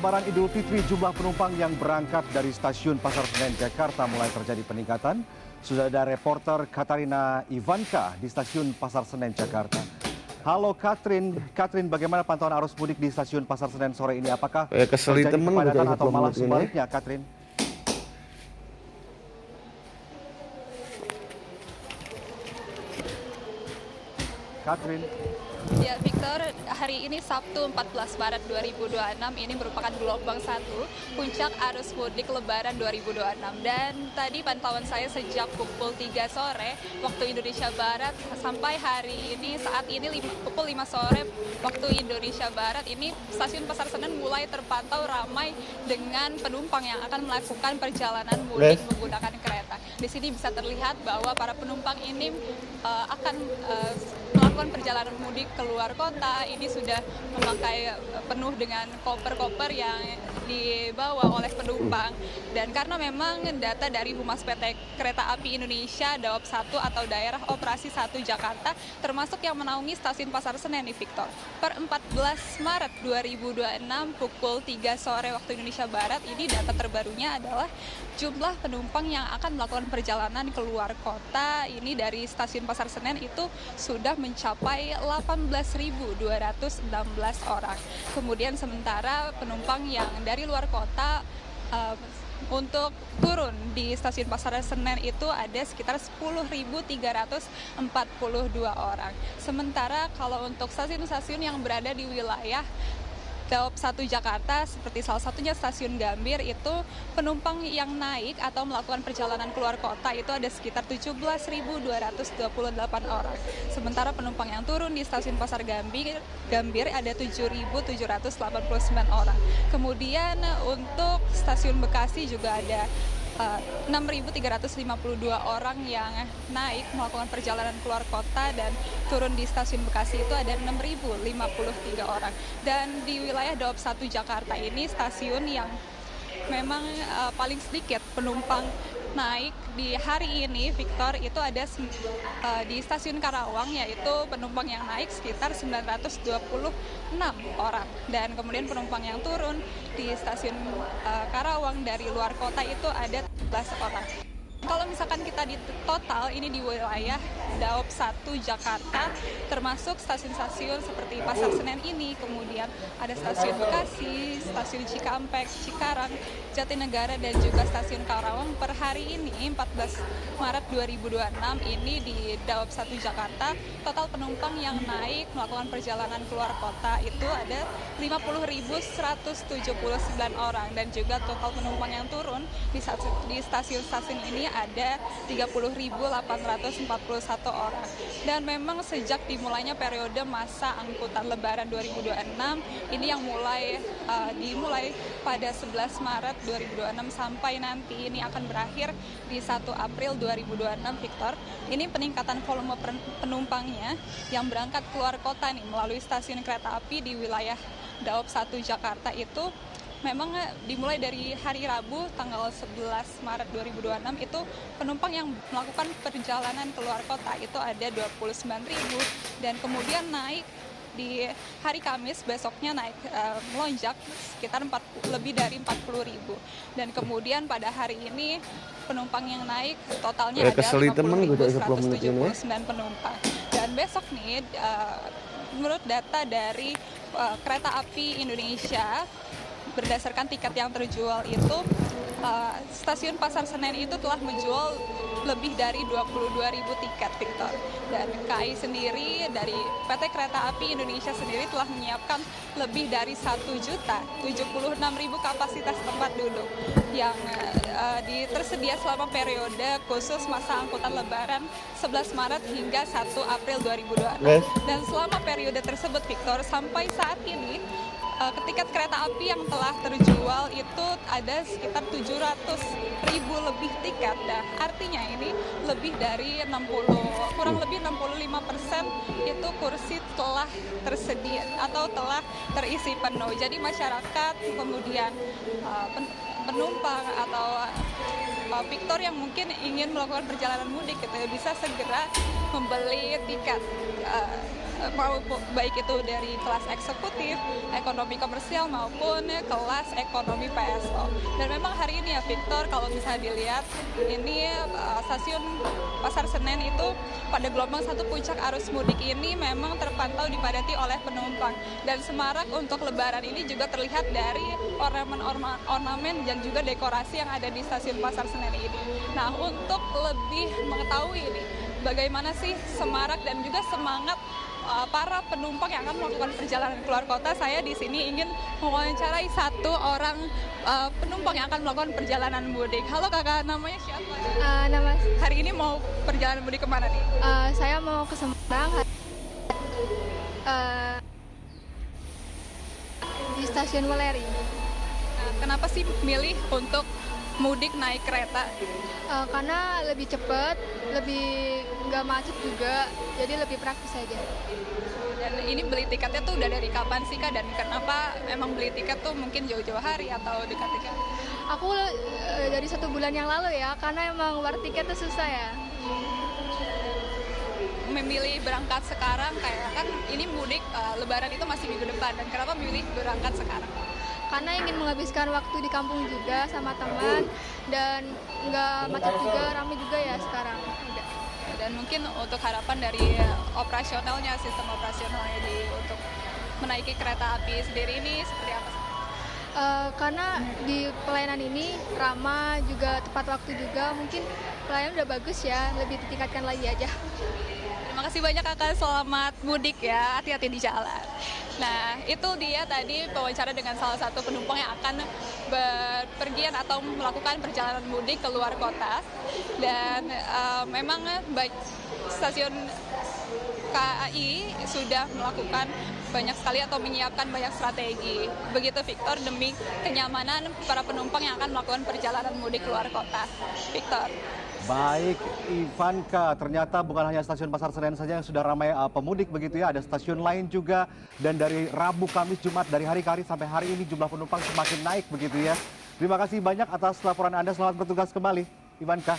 Lebaran Idul Fitri, jumlah penumpang yang berangkat dari stasiun Pasar Senen, Jakarta mulai terjadi peningkatan. Sudah ada reporter Katarina Ivanka di stasiun Pasar Senen, Jakarta. Halo Katrin, bagaimana pantauan arus mudik di stasiun Pasar Senen sore ini? Apakah terjadi kepadatan atau malah sebaliknya, Katrin? Katrin. Ya, Victor, hari ini Sabtu 14 Maret 2026 ini merupakan gelombang 1 puncak arus mudik Lebaran 2026. Dan tadi pantauan saya sejak pukul 3 sore waktu Indonesia Barat sampai hari ini saat ini pukul 5 sore waktu Indonesia Barat ini stasiun Pasar Senen mulai terpantau ramai dengan penumpang yang akan melakukan perjalanan mudik menggunakan kereta. Di sini bisa terlihat bahwa para penumpang ini akan melakukan perjalanan mudik keluar kota. Ini sudah memakai penuh dengan koper-koper yang dibawa oleh penumpang. Dan karena memang data dari Humas PT Kereta Api Indonesia Daob 1 atau Daerah Operasi 1 Jakarta termasuk yang menaungi stasiun Pasar Senen nih, Victor. Per 14 Maret 2026 pukul 3 sore waktu Indonesia Barat ini data terbarunya adalah jumlah penumpang yang akan melakukan perjalanan keluar kota ini dari stasiun Pasar Senen itu sudah mencapai 18.216 orang. Kemudian sementara penumpang yang dari luar kota untuk turun di stasiun Pasar Senen itu ada sekitar 10.342 orang. Sementara kalau untuk stasiun-stasiun yang berada di wilayah Daob 1 Jakarta seperti salah satunya stasiun Gambir itu penumpang yang naik atau melakukan perjalanan keluar kota itu ada sekitar 17.228 orang. Sementara penumpang yang turun di stasiun Pasar Gambir ada 7.789 orang. Kemudian untuk stasiun Bekasi juga ada 6.352 orang yang naik melakukan perjalanan keluar kota dan turun di stasiun Bekasi itu ada 6.053 orang. Dan di wilayah Daob 1 Jakarta ini stasiun yang memang paling sedikit penumpang naik di hari ini, Victor, itu ada di stasiun Karawang, yaitu penumpang yang naik sekitar 926 orang. Dan kemudian penumpang yang turun di stasiun Karawang dari luar kota itu ada 13 orang. Kalau misalkan kita di total ini di wilayah Daob 1 Jakarta termasuk stasiun-stasiun seperti Pasar Senen ini, kemudian ada stasiun Bekasi, stasiun Cikampek, Cikarang, Jatinegara dan juga stasiun Karawang per hari ini 14 Maret 2026 ini di Daob 1 Jakarta total penumpang yang naik melakukan perjalanan keluar kota itu ada 50.179 orang dan juga total penumpang yang turun di stasiun-stasiun ini ada 30.841 orang. Dan memang sejak dimulainya periode masa angkutan Lebaran 2026 ini yang dimulai pada 11 Maret 2026 sampai nanti ini akan berakhir di 1 April 2026, Victor. Ini peningkatan volume penumpangnya yang berangkat keluar kota nih melalui stasiun kereta api di wilayah Daob 1 Jakarta itu memang dimulai dari hari Rabu tanggal 11 Maret 2026 itu penumpang yang melakukan perjalanan keluar kota itu ada 29.000 dan kemudian naik di hari Kamis besoknya naik melonjak sekitar lebih dari 40.000 dan kemudian pada hari ini penumpang yang naik totalnya ada 50.179 penumpang dan besok nih menurut data dari Kereta Api Indonesia berdasarkan tiket yang terjual itu stasiun Pasar Senen itu telah menjual lebih dari 22.000 tiket, Victor. Dan KAI sendiri dari PT Kereta Api Indonesia sendiri telah menyiapkan lebih dari 1.076.000 kapasitas tempat duduk yang tersedia selama periode khusus masa angkutan Lebaran 11 Maret hingga 1 April 2026. Dan selama periode tersebut, Victor, sampai saat ini tiket kereta api yang telah terjual itu ada sekitar 700.000 lebih tiket. Nah, artinya ini lebih dari kurang lebih 65% itu kursi telah tersedia atau telah terisi penuh. Jadi masyarakat kemudian penumpang atau Victor yang mungkin ingin melakukan perjalanan mudik gitu ya, bisa segera membeli tiket baik itu dari kelas eksekutif, ekonomi komersial maupun kelas ekonomi PSO. Dan memang hari ini ya Victor, kalau bisa dilihat ini stasiun Pasar Senen itu pada gelombang 1 puncak arus mudik ini memang terpantau dipadati oleh penumpang. Dan semarak untuk Lebaran ini juga terlihat dari ornamen dan juga dekorasi yang ada di stasiun Pasar Senen ini. Nah, untuk lebih mengetahui ini bagaimana sih semarak dan juga semangat para penumpang yang akan melakukan perjalanan keluar kota, saya di sini ingin mewawancarai satu orang penumpang yang akan melakukan perjalanan mudik. Halo kakak, namanya siapa? Nama Hari ini mau perjalanan mudik kemana nih? saya mau ke Semarang di stasiun Weleri. Nah, kenapa sih milih untuk mudik naik kereta? Karena lebih cepat, lebih nggak macet juga, jadi lebih praktis aja. Dan ini beli tiketnya tuh udah dari kapan sih kak? Dan kenapa emang beli tiket tuh mungkin jauh-jauh hari atau dekat-dekat? Aku dari 1 bulan yang lalu ya, karena emang war tiket tuh susah ya. Memilih berangkat sekarang kayak kan ini mudik Lebaran itu masih minggu depan, dan kenapa memilih berangkat sekarang? Karena ingin menghabiskan waktu di kampung juga sama teman, dan nggak macet juga, ramai juga ya sekarang. Udah. Dan mungkin untuk harapan dari operasionalnya, sistem operasionalnya untuk menaiki kereta api sendiri ini seperti apa? Karena di pelayanan ini ramah juga, tepat waktu juga, mungkin pelayanan udah bagus ya, lebih ditingkatkan lagi aja. Terima kasih banyak kakak, selamat mudik ya, hati-hati di jalan. Nah, itu dia tadi wawancara dengan salah satu penumpang yang akan berpergian atau melakukan perjalanan mudik ke luar kota. Dan memang stasiun KAI sudah melakukan banyak sekali atau menyiapkan banyak strategi. Begitu Victor, demi kenyamanan para penumpang yang akan melakukan perjalanan mudik keluar kota. Victor. Baik, Ivanka, ternyata bukan hanya stasiun Pasar Senen saja yang sudah ramai pemudik begitu ya, ada stasiun lain juga. Dan dari Rabu, Kamis, Jumat, dari hari ke hari sampai hari ini jumlah penumpang semakin naik begitu ya. Terima kasih banyak atas laporan Anda, selamat bertugas kembali, Ivanka.